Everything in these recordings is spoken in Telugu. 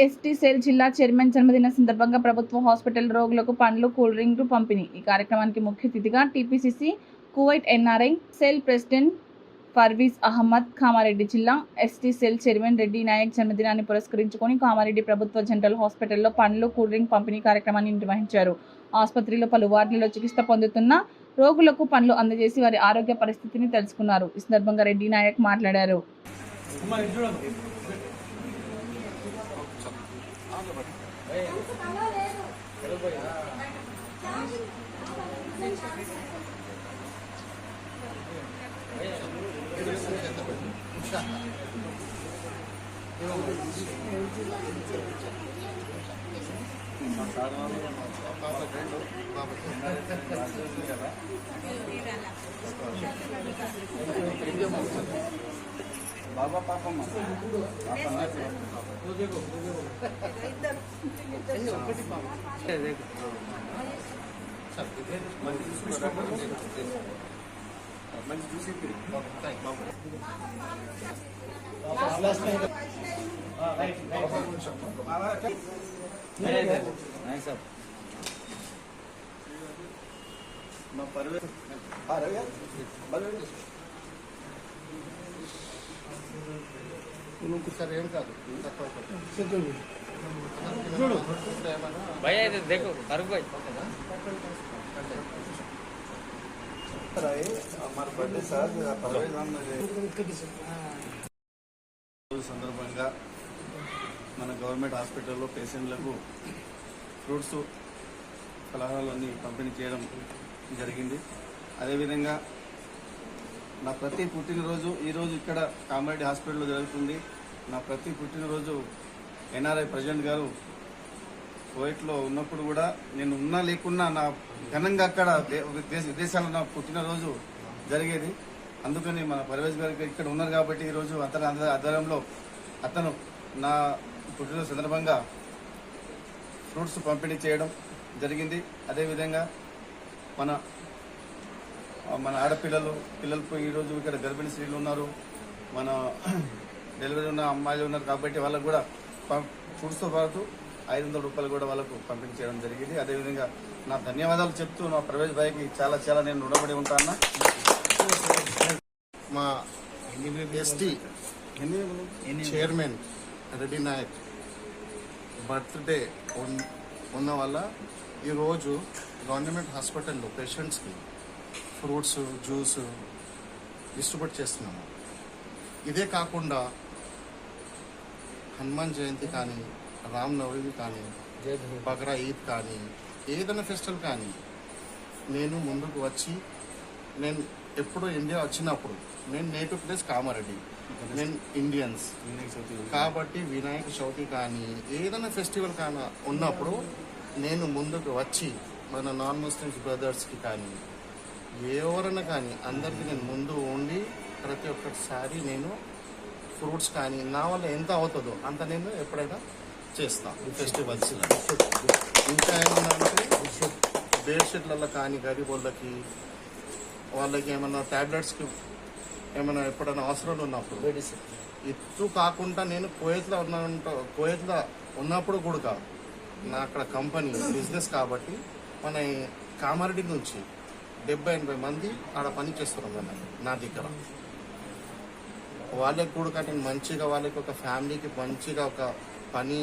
ఎస్టీ సెల్ జిల్లా చైర్మన్ జన్మదిన సందర్భంగా ప్రభుత్వ హాస్పిటల్ రోగులకు పండ్లు కూల్ డ్రింక్లు పంపిణీ. ఈ కార్యక్రమానికి ముఖ్య అతిథిగా TPCC Kuwait NRI cell president Parvez Ahmed, Kamareddy జిల్లా ST cell chairman Reddy Naik జన్మదినాన్ని పురస్కరించుకొని కామారెడ్డి ప్రభుత్వ జనరల్ హాస్పిటల్లో పండ్లు కూల్ డ్రింక్ పంపిణీ కార్యక్రమాన్ని నిర్వహించారు. ఆసుపత్రిలో పలు వార్డులలో చికిత్స పొందుతున్న రోగులకు పండ్లు అందజేసి వారి ఆరోగ్య పరిస్థితిని తెలుసుకున్నారు. ఈ సందర్భంగా రెడ్డి నాయక్ మాట్లాడారు. बाबा पापा మంచి చూసి సరే ఏం కాదు भैया इधर देखो फारूक भाई हमारे बर्थडे साल సందర్భంగా మన గవర్నమెంట్ హాస్పిటల్లో పేషెంట్లకు ఫ్రూట్స్ ఫలహారాలన్నీ పంపిణీ చేయడం జరిగింది. అదేవిధంగా నా ప్రతి పుట్టినరోజు ఈరోజు ఇక్కడ కామారెడ్డి హాస్పిటల్లో జరుగుతుంది. నా ప్రతి పుట్టినరోజు ఎన్ఆర్ఐ ప్రెసిడెంట్ గారు కువైట్లో ఉన్నప్పుడు కూడా నేను ఉన్నా లేకున్నా నా ఘనంగా అక్కడ విదేశాల్లో నా పుట్టినరోజు జరిగేది. అందుకని మన పర్వేజ్ గారు ఇక్కడ ఉన్నారు కాబట్టి ఈరోజు అతని ఆధ్వర్యంలో అతను నా పుట్టినరోజు సందర్భంగా ఫ్రూట్స్ పంపిణీ చేయడం జరిగింది. అదేవిధంగా మన పిల్లలకు ఈరోజు ఇక్కడ గర్భిణీ స్త్రీలు ఉన్నారు, మన డెలివరీ ఉన్న అమ్మాయిలు ఉన్నారు కాబట్టి వాళ్ళకు కూడా ఫ్రూట్స్తో పాటు 500 రూపాయలు కూడా వాళ్ళకు పంపిణీ చేయడం జరిగింది. అదేవిధంగా నా ధన్యవాదాలు చెప్తూ మా ప్రవేశ్ భాయ్కి చాలా నేను రుణపడి ఉంటాను. మా ST chairman Reddy Naik birthday ఉన్న వల్ల ఈరోజు గవర్నమెంట్ హాస్పిటల్లో పేషెంట్స్కి ఫ్రూట్స్ జ్యూస్ డిస్ట్రిబ్యూట్ చేస్తున్నాము. ఇదే కాకుండా హనుమాన్ జయంతి కానీ, రామ్ నవమి కానీ, బక్రా ఈద్ కానీ, ఏదైనా ఫెస్టివల్ కానీ నేను ముందుకు వచ్చి నేను ఎప్పుడో ఇండియా వచ్చినప్పుడు నేను నేటివ్ ప్లేస్ కామారెడ్డి, నేను ఇండియన్స్ కాబట్టి వినాయక చవితి కానీ ఏదైనా ఫెస్టివల్ కానీ ఉన్నప్పుడు నేను ముందుకు వచ్చి మన నాన్ ముస్లిమ్స్ బ్రదర్స్కి కానీ ఎవరైనా కానీ అందరికీ నేను ముందు ఉండి ప్రతి ఒక్కసారి నేను ఫ్రూట్స్ కానీ నా వల్ల ఎంత అవుతుందో అంత నేను ఎప్పుడైనా చేస్తాను ఫెస్టివల్స్. ఇంకా ఏమన్నా అంటే బెడ్షీట్లలో కానీ గరీబ్ వాళ్ళకి ఏమన్నా ట్యాబ్లెట్స్కి ఏమైనా ఎప్పుడైనా అవసరాలు ఉన్నప్పుడు ఇటు కాకుండా నేను కువైట్లో ఉన్నప్పుడు కూడా నా అక్కడ కంపెనీ బిజినెస్ కాబట్టి మన కామారెడ్డి నుంచి 70-80 మంది ఆడ పని చేస్తున్నాం నా దగ్గర. వాళ్ళకి కూడా నేను మంచిగా వాళ్ళకి ఒక ఫ్యామిలీకి మంచిగా ఒక పని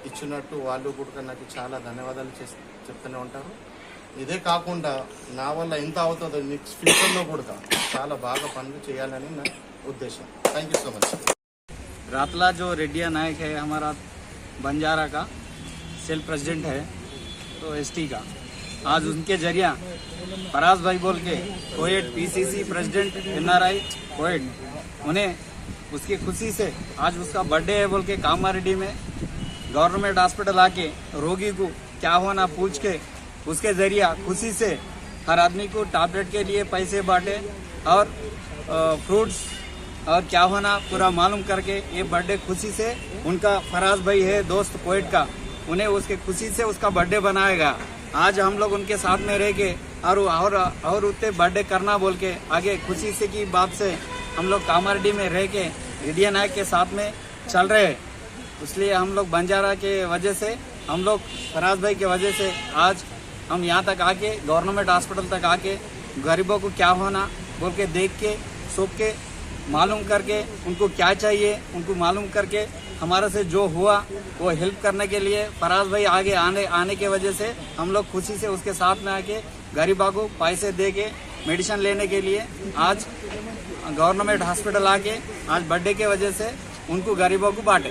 ఇచ్చినట్టు వాళ్ళు కూడా నాకు చాలా ధన్యవాదాలు చెప్తూనే ఉంటారు. ఇదే కాకుండా నా వల్ల ఎంత అవుతుందో నెక్స్ట్ ఫ్యూచర్లో కూడా చాలా బాగా పనులు చేయాలని నా ఉద్దేశం. Thank you so much. रातला जो रेड्डिया नायक है हमारा बंजारा का सेल प्रेसिडेंट है तो एसटी का, आज उनके जरिया फराज भाई बोल के Kuwait PCC president NRI Kuwait, उन्हें उसकी खुशी से आज उसका बर्थडे है बोल के कामारेड्डी में गवर्नमेंट हॉस्पिटल आके रोगी को क्या होना पूछ के उसके जरिया खुशी से हर आदमी को टैबलेट के लिए पैसे बांटे और फ्रूट्स और क्या होना पूरा मालूम करके ये बर्थडे खुशी से उनका फराज भाई है दोस्त कुवैत का, उन्हें उसके खुशी से उसका बर्थडे बनाएगा. आज हम लोग उनके साथ में रह के और उतने बर्थडे करना बोल के आगे खुशी से की बात से हम लोग कामारेड्डी में रह के रेड्डी नायक के साथ में चल रहे हैं. इसलिए हम लोग बंजारा के वजह से, हम लोग फराज भाई के वजह से आज हम यहाँ तक आके गवर्नमेंट हॉस्पिटल तक आके गरीबों को क्या होना बोल के देख के सोच के मालूम करके उनको क्या चाहिए उनको मालूम करके हमारे से जो हुआ वो हेल्प करने के लिए फराज भाई आगे आने के वजह से हम लोग खुशी से उसके साथ में आके गरीबों को पैसे दे के मेडिसिन लेने के लिए आज गवर्नमेंट हॉस्पिटल आके आज बर्थडे के वजह से उनको गरीबों को बांटे।